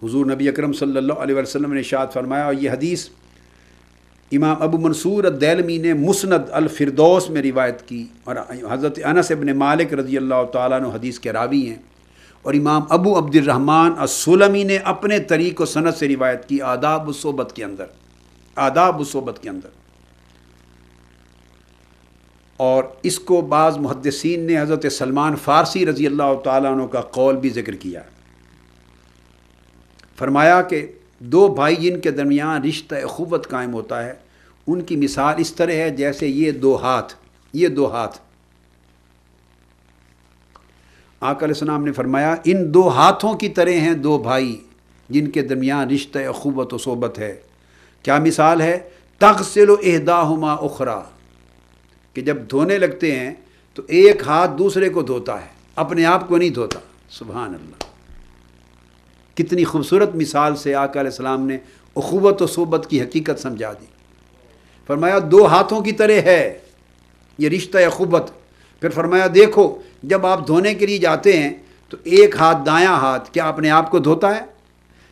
حضور نبی اکرم صلی اللہ علیہ وسلم نے ارشاد فرمایا، اور یہ حدیث امام ابو منصور الدیلمی نے مسند الفردوس میں روایت کی، اور حضرت انس ابن مالک رضی اللہ تعالیٰ عنہ حدیث کے راوی ہیں، اور امام ابو عبد الرحمن السلمی نے اپنے طریق و سند سے روایت کی آداب الصحبت کے اندر، آداب الصحبت کے اندر۔ اور اس کو بعض محدثین نے حضرت سلمان فارسی رضی اللہ تعالیٰ عنہ کا قول بھی ذکر کیا، فرمایا کہ دو بھائی جن کے درمیان رشتہ اخوت قائم ہوتا ہے، ان کی مثال اس طرح ہے جیسے یہ دو ہاتھ آقا علیہ السلام نے فرمایا ان دو ہاتھوں کی طرح ہیں دو بھائی جن کے درمیان رشتہ اخوت و صحبت ہے۔ کیا مثال ہے؟ تغسل احداہما اخری، کہ جب دھونے لگتے ہیں تو ایک ہاتھ دوسرے کو دھوتا ہے، اپنے آپ کو نہیں دھوتا۔ سبحان اللہ، کتنی خوبصورت مثال سے آقا علیہ السلام نے اخوت و صحبت کی حقیقت سمجھا دی۔ فرمایا دو ہاتھوں کی طرح ہے یہ رشتہ اخوت۔ پھر فرمایا دیکھو جب آپ دھونے کے لیے جاتے ہیں تو ایک ہاتھ دایاں ہاتھ کیا اپنے آپ کو دھوتا ہے؟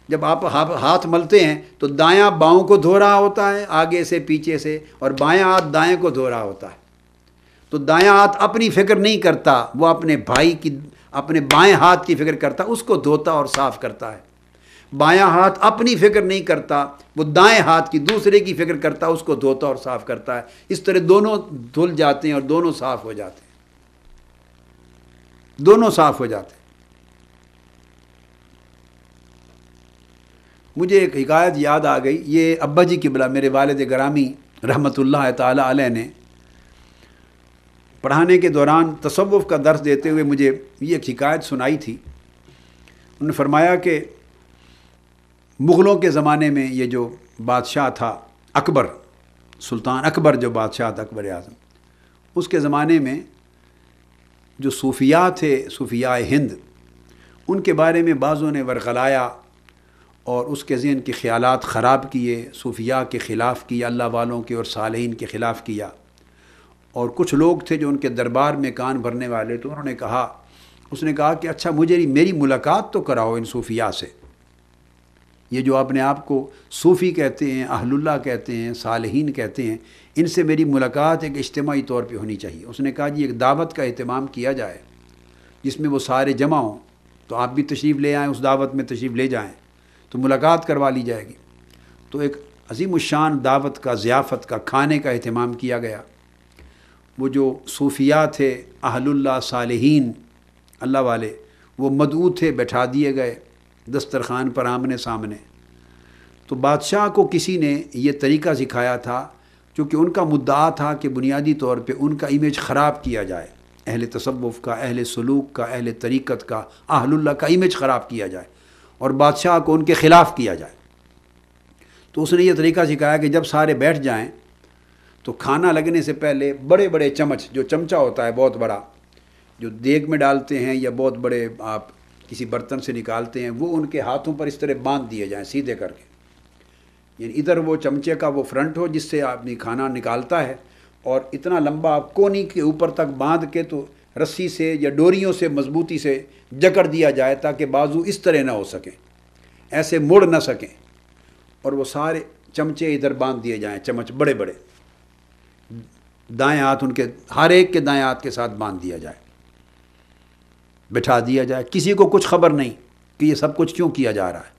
جب آپ ہاتھ ملتے ہیں تو دایاں باؤں کو دھو رہا ہوتا ہے آگے سے پیچھے سے، اور بایاں ہاتھ دائیں کو دھو رہا ہوتا ہے۔ تو دایاں ہاتھ اپنی فکر نہیں کرتا، وہ اپنے بھائی کی، اپنے بائیں ہاتھ کی فکر کرتا، اس کو دھوتا اور صاف کرتا ہے۔ بایاں ہاتھ اپنی فکر نہیں کرتا، وہ دائیں ہاتھ کی، دوسرے کی فکر کرتا، اس کو دھوتا اور صاف کرتا ہے۔ اس طرح دونوں دھل جاتے ہیں اور دونوں صاف ہو جاتے ہیں، دونوں صاف ہو جاتے ہیں۔ مجھے ایک حکایت یاد آ گئی، یہ ابا جی قبلہ میرے والد گرامی رحمۃ اللہ تعالی علیہ نے پڑھانے کے دوران تصوف کا درس دیتے ہوئے مجھے یہ ایک حکایت سنائی تھی۔ انہوں نے فرمایا کہ مغلوں کے زمانے میں یہ جو بادشاہ تھا اکبر، سلطان اکبر جو بادشاہ تھا، اکبر اعظم، اس کے زمانے میں جو صوفیاء تھے، صوفیاء ہند، ان کے بارے میں بعضوں نے ورغلایا اور اس کے ذہن کے خیالات خراب کیے، صوفیاء کے خلاف کیا، اللہ والوں کے اور صالحین کے خلاف کیا۔ اور کچھ لوگ تھے جو ان کے دربار میں کان بھرنے والے، تو انہوں نے کہا، اس نے کہا کہ اچھا میری ملاقات تو کراؤ ان صوفیاء سے، یہ جو اپنے آپ کو صوفی کہتے ہیں، اہل اللہ کہتے ہیں، صالحین کہتے ہیں، ان سے میری ملاقات ایک اجتماعی طور پہ ہونی چاہیے۔ اس نے کہا جی ایک دعوت کا اہتمام کیا جائے جس میں وہ سارے جمع ہوں، تو آپ بھی تشریف لے آئیں، اس دعوت میں تشریف لے جائیں تو ملاقات کروا لی جائے گی۔ تو ایک عظیم الشان دعوت کا، ضیافت کا، کھانے کا اہتمام کیا گیا۔ وہ جو صوفیاء تھے، اہل اللہ، صالحین، اللہ والے، وہ مدعو تھے، بٹھا دیے گئے دسترخوان پر آمنے سامنے۔ تو بادشاہ کو کسی نے یہ طریقہ سکھایا تھا، کیونکہ ان کا مدعا تھا کہ بنیادی طور پہ ان کا امیج خراب کیا جائے، اہل تصوف کا، اہل سلوک کا، اہل طریقت کا، اہل اللہ کا امیج خراب کیا جائے اور بادشاہ کو ان کے خلاف کیا جائے۔ تو اس نے یہ طریقہ سکھایا کہ جب سارے بیٹھ جائیں تو کھانا لگنے سے پہلے بڑے بڑے چمچ، جو چمچہ ہوتا ہے بہت بڑا، جو دیگ میں ڈالتے ہیں یا بہت بڑے آپ کسی برتن سے نکالتے ہیں، وہ ان کے ہاتھوں پر اس طرح باندھ دیے جائیں سیدھے کر کے، یعنی ادھر وہ چمچے کا وہ فرنٹ ہو جس سے آدمی کھانا نکالتا ہے، اور اتنا لمبا آپ کونی کے اوپر تک باندھ کے تو رسی سے یا ڈوریوں سے مضبوطی سے جکڑ دیا جائے تاکہ بازو اس طرح نہ ہو سکیں، ایسے مڑ نہ سکیں، اور وہ سارے چمچے ادھر باندھ دیے جائیں، چمچ بڑے بڑے، دائیں ہاتھ ان کے، ہر ایک کے دائیں ہاتھ کے ساتھ باندھ دیا جائے، بٹھا دیا جائے، کسی کو کچھ خبر نہیں کہ یہ سب کچھ کیوں کیا جا رہا ہے۔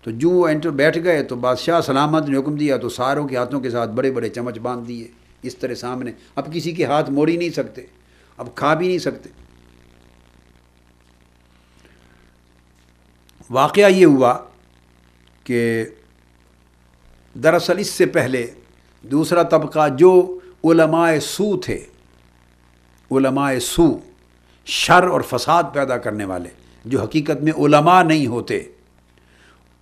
تو جو وہ بیٹھ گئے تو بادشاہ سلامت نے حکم دیا تو ساروں کے ہاتھوں کے ساتھ بڑے بڑے چمچ باندھ دیے اس طرح سامنے، اب کسی کے ہاتھ موڑ ہی نہیں سکتے، اب کھا بھی نہیں سکتے۔ واقعہ یہ ہوا کہ دراصل اس سے پہلے دوسرا طبقہ جو علماء سو تھے، علماء سو، شر اور فساد پیدا کرنے والے، جو حقیقت میں علماء نہیں ہوتے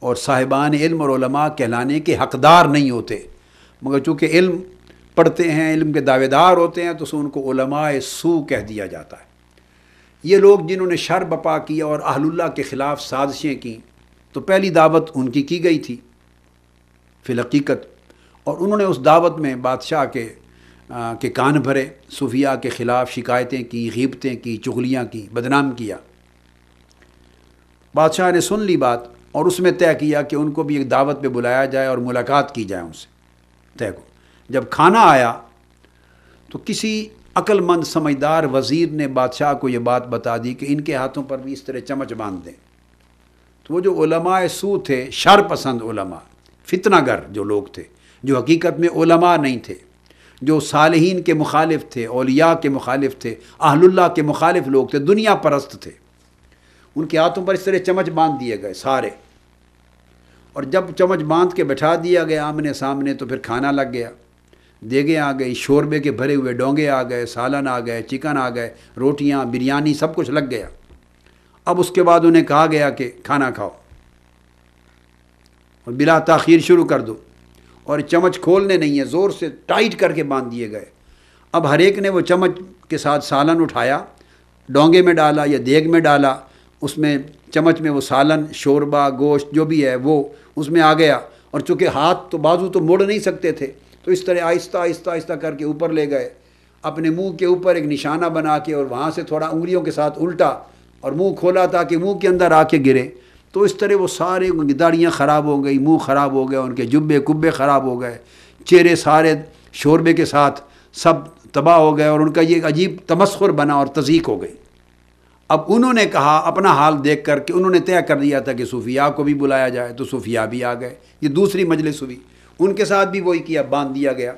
اور صاحبان علم اور علماء کہلانے کے حقدار نہیں ہوتے، مگر چونکہ علم پڑھتے ہیں، علم کے دعوے دار ہوتے ہیں، تو ان کو علماء سو کہہ دیا جاتا ہے۔ یہ لوگ جنہوں نے شر بپا کیا اور اہل اللہ کے خلاف سازشیں کی، تو پہلی دعوت ان کی گئی تھی فی الحقیقت، اور انہوں نے اس دعوت میں بادشاہ کے کان بھرے، صوفیاء کے خلاف شکایتیں کی، غیبتیں کی، چغلیاں کی، بدنام کیا۔ بادشاہ نے سن لی بات، اور اس میں طے کیا کہ ان کو بھی ایک دعوت پہ بلایا جائے اور ملاقات کی جائے ان سے طے کو۔ جب کھانا آیا تو کسی عقل مند سمجھدار وزیر نے بادشاہ کو یہ بات بتا دی کہ ان کے ہاتھوں پر بھی اس طرح چمچ باندھ دیں۔ تو وہ جو علماء سو تھے، شر پسند علماء، فتنہ گر جو لوگ تھے، جو حقیقت میں علماء نہیں تھے، جو صالحین کے مخالف تھے، اولیاء کے مخالف تھے، اہل اللہ کے مخالف لوگ تھے، دنیا پرست تھے، ان کے ہاتھوں پر اس طرح چمچ باندھ دیے گئے سارے۔ اور جب چمچ باندھ کے بٹھا دیا گیا آمنے سامنے تو پھر کھانا لگ گیا، دیگیں آ گئی، شوربے کے بھرے ہوئے ڈونگے آ گئے، سالن آ گئے، چکن آ گئے، روٹیاں، بریانی، سب کچھ لگ گیا۔ اب اس کے بعد انہیں کہا گیا کہ کھانا کھاؤ اور بلا تاخیر شروع کر دو، اور چمچ کھولنے نہیں ہے، زور سے ٹائٹ کر کے باندھ دیے گئے۔ اب ہر ایک نے وہ چمچ کے ساتھ سالن اٹھایا، ڈونگے میں ڈالا یا دیگ میں ڈالا، اس میں چمچ میں وہ سالن، شوربہ، گوشت جو بھی ہے وہ اس میں آ گیا، اور چونکہ ہاتھ تو بازو تو موڑ نہیں سکتے تھے تو اس طرح آہستہ آہستہ آہستہ کر کے اوپر لے گئے، اپنے منہ کے اوپر ایک نشانہ بنا کے، اور وہاں سے تھوڑا انگلیوں کے ساتھ الٹا اور منہ کھولا تاکہ منہ کے اندر آ کے گرے۔ تو اس طرح وہ سارے گداڑیاں خراب ہو گئی، منہ خراب ہو گیا، ان کے جبے کبے خراب ہو گئے، چہرے سارے شوربے کے ساتھ سب تباہ ہو گئے، اور ان کا یہ ایک عجیب تمسخر بنا اور تضحیک ہو گئی۔ اب انہوں نے کہا اپنا حال دیکھ کر کہ انہوں نے طے کر دیا تھا کہ صوفیاء کو بھی بلایا جائے، تو صوفیاء بھی آ گئے، یہ دوسری مجلس ہوئی، ان کے ساتھ بھی وہی کیا، باندھ دیا گیا۔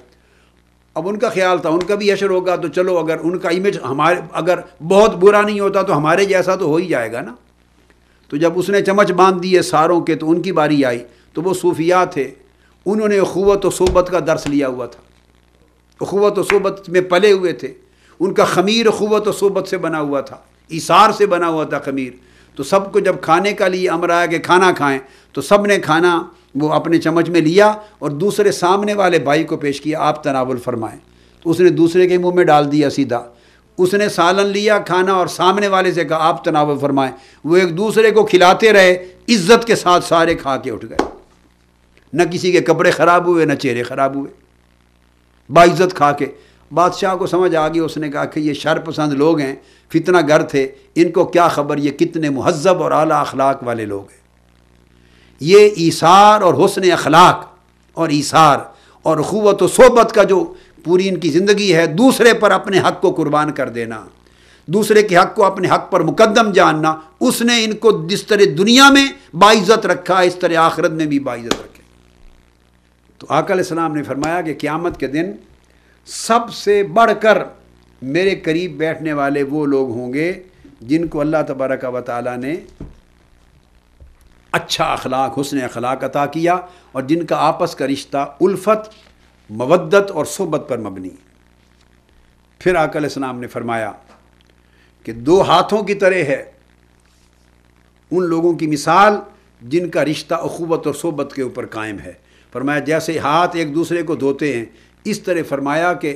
اب ان کا خیال تھا ان کا بھی حشر ہوگا، تو چلو اگر ان کا امیج ہمارے اگر بہت برا نہیں ہوتا تو ہمارے جیسا تو ہو ہی جائے گا نا۔ تو جب اس نے چمچ باندھ دیے ساروں کے تو ان کی باری آئی، تو وہ صوفیاء تھے، انہوں نے اخوت و صحبت کا درس لیا ہوا تھا، اخوت و صحبت میں پلے ہوئے تھے، ان کا خمیر اخوت و صحبت سے بنا ہوا تھا، ایثار سے بنا ہوا تھا خمیر۔ تو سب کو جب کھانے کا لیے امر آیا کہ کھانا کھائیں، تو سب نے کھانا وہ اپنے چمچ میں لیا اور دوسرے سامنے والے بھائی کو پیش کیا، آپ تناول فرمائیں۔ تو اس نے دوسرے کے منہ میں ڈال دیا سیدھا، اس نے سالن لیا کھانا اور سامنے والے سے کہا آپ تناول فرمائیں، وہ ایک دوسرے کو کھلاتے رہے، عزت کے ساتھ سارے کھا کے اٹھ گئے، نہ کسی کے کپڑے خراب ہوئے نہ چہرے خراب ہوئے، باعزت کھا کے۔ بادشاہ کو سمجھ آ گئی، اس نے کہا کہ یہ شر پسند لوگ ہیں، فتنہ گر تھے، ان کو کیا خبر یہ کتنے مہذب اور اعلیٰ اخلاق والے لوگ ہیں۔ یہ ایثار اور حسن اخلاق اور ایثار اور اخوت و صحبت کا جو پوری ان کی زندگی ہے، دوسرے پر اپنے حق کو قربان کر دینا، دوسرے کے حق کو اپنے حق پر مقدم جاننا، اس نے ان کو جس طرح دنیا میں باعزت رکھا اس طرح آخرت میں بھی باعزت رکھے۔ تو آقا علیہ السلام نے فرمایا کہ قیامت کے دن سب سے بڑھ کر میرے قریب بیٹھنے والے وہ لوگ ہوں گے جن کو اللہ تبارک و تعالیٰ نے اچھا اخلاق، حسن اخلاق عطا کیا، اور جن کا آپس کا رشتہ الفت، مودت اور صحبت پر مبنی۔ پھر آقا علیہ السلام نے فرمایا کہ دو ہاتھوں کی طرح ہے ان لوگوں کی مثال جن کا رشتہ اخوت اور صحبت کے اوپر قائم ہے۔ فرمایا جیسے ہاتھ ایک دوسرے کو دھوتے ہیں، اس طرح فرمایا کہ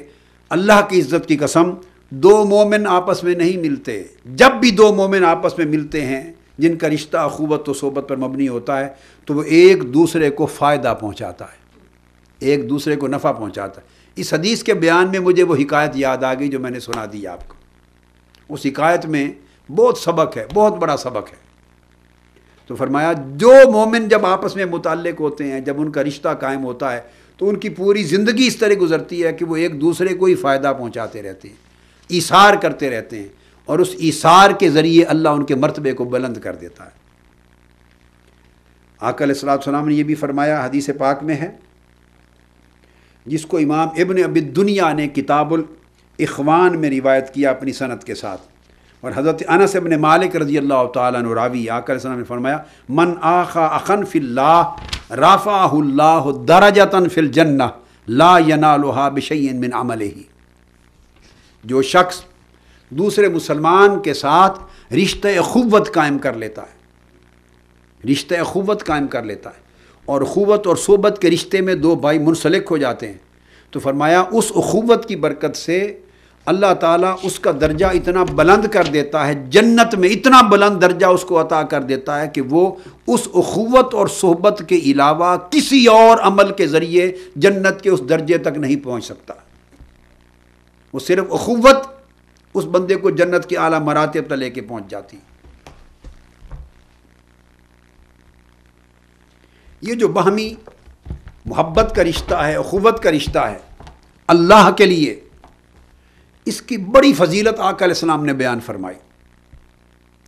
اللہ کی عزت کی قسم دو مومن آپس میں نہیں ملتے، جب بھی دو مومن آپس میں ملتے ہیں جن کا رشتہ اخوت و صحبت پر مبنی ہوتا ہے تو وہ ایک دوسرے کو فائدہ پہنچاتا ہے، ایک دوسرے کو نفع پہنچاتا ہے۔ اس حدیث کے بیان میں مجھے وہ حکایت یاد آ گئی جو میں نے سنا دی آپ کو۔ اس حکایت میں بہت سبق ہے، بہت بڑا سبق ہے۔ تو فرمایا جو مومن جب آپس میں متعلق ہوتے ہیں، جب ان کا رشتہ قائم ہوتا ہے تو ان کی پوری زندگی اس طرح گزرتی ہے کہ وہ ایک دوسرے کو ہی فائدہ پہنچاتے رہتے ہیں، ایثار کرتے رہتے ہیں، اور اس ایثار کے ذریعے اللہ ان کے مرتبے کو بلند کر دیتا ہے۔ آقا علیہ السلام نے یہ بھی فرمایا، حدیث پاک میں ہے، جس کو امام ابن ابی الدنیا نے کتاب الاخوان میں روایت کیا اپنی سند کے ساتھ، اور حضرت انس ابن مالک رضی اللہ تعالیٰ عنہ راوی، آقا علیہ السلام نے فرمایا من آخا اخن فی اللہ رفعہ اللہ درجۃ فی الجنہ لا ینالھا بشیء من عملہ۔ جو شخص دوسرے مسلمان کے ساتھ رشتہ اخوت قائم کر لیتا ہے، رشتہ اخوت قائم کر لیتا ہے، اور اخوت اور صحبت کے رشتے میں دو بھائی منسلک ہو جاتے ہیں، تو فرمایا اس اخوت کی برکت سے اللہ تعالیٰ اس کا درجہ اتنا بلند کر دیتا ہے، جنت میں اتنا بلند درجہ اس کو عطا کر دیتا ہے کہ وہ اس اخوت اور صحبت کے علاوہ کسی اور عمل کے ذریعے جنت کے اس درجے تک نہیں پہنچ سکتا۔ وہ صرف اخوت اس بندے کو جنت کے اعلیٰ مراتب تک لے کے پہنچ جاتی۔ یہ جو باہمی محبت کا رشتہ ہے، اخوت کا رشتہ ہے اللہ کے لیے، اس کی بڑی فضیلت آقا علیہ السلام نے بیان فرمائی۔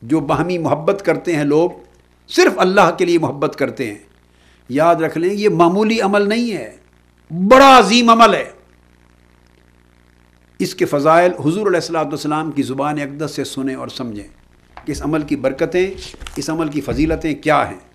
جو باہمی محبت کرتے ہیں لوگ، صرف اللہ کے لیے محبت کرتے ہیں، یاد رکھ لیں یہ معمولی عمل نہیں ہے، بڑا عظیم عمل ہے۔ اس کے فضائل حضور علیہ السلام کی زبان اقدس سے سنیں اور سمجھیں کہ اس عمل کی برکتیں، اس عمل کی فضیلتیں کیا ہیں۔